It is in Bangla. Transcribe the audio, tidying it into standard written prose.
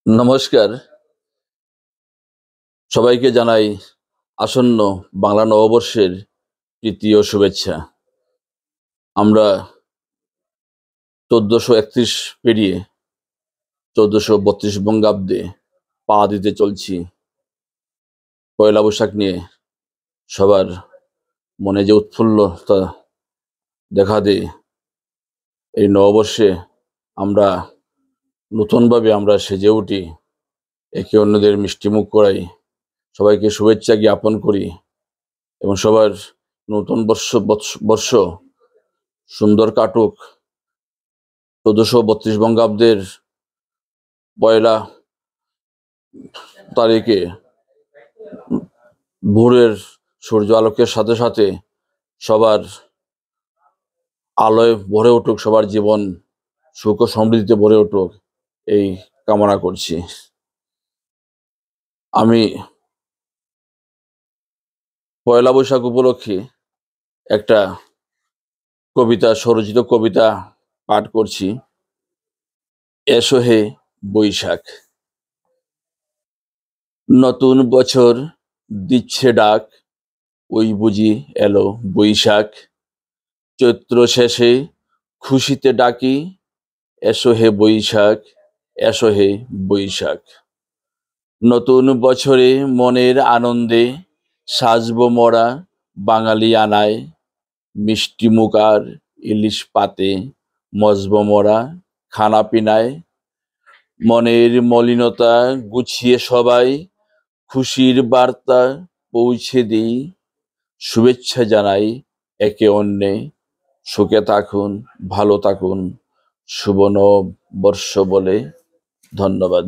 নমস্কার, সবাইকে জানাই আসন্ন বাংলা নববর্ষের প্রীতি ও শুভেচ্ছা। আমরা ১৪৩১ পেরিয়ে ১৪৩২ বঙ্গাব্দে পা দিতে চলছি। পয়লা বৈশাখ নিয়ে সবার মনে যে উৎফুল্লতা দেখা দেয়, এই নববর্ষে আমরা নতুনভাবে সেজে উঠি, একে অন্যদের মিষ্টিমুখ করাই, সবাইকে শুভেচ্ছা জ্ঞাপন করি এবং সবার নতুন বর্ষ সুন্দর কাটুক। ১৪৩২ বঙ্গাব্দের পয়লা তারিখে ভোরের সূর্য আলোকের সাথে সাথে সবার আলোয় ভরে উঠুক, সবার জীবন সুখ ও সমৃদ্ধিতে ভরে উঠুক, এই কামনা করছি। আমি পয়লা বৈশাখ উপলক্ষে একটা স্বরচিত কবিতা পাঠ করছি। এসো হে বৈশাখ, নতুন বছর দিচ্ছে ডাক, ওই বুঝি এলো বৈশাখ। চৈত্র শেষে খুশিতে ডাকি, এসো হে বৈশাখ, এসো হে বৈশাখ। নতুন বছরে মনের আনন্দে সাজবো মোরা বাঙালি আনায়, মিষ্টি মুখ আর ইলিশ পাতে মজবো মোরা খানা পিনায়। মনের মলিনতা গুছিয়ে সবাই খুশির বার্তা পৌঁছে দিই, শুভেচ্ছা জানাই একে অন্যে, সুখে থাকুন, ভালো থাকুন, শুভ নববর্ষ বলে। ধন্যবাদ।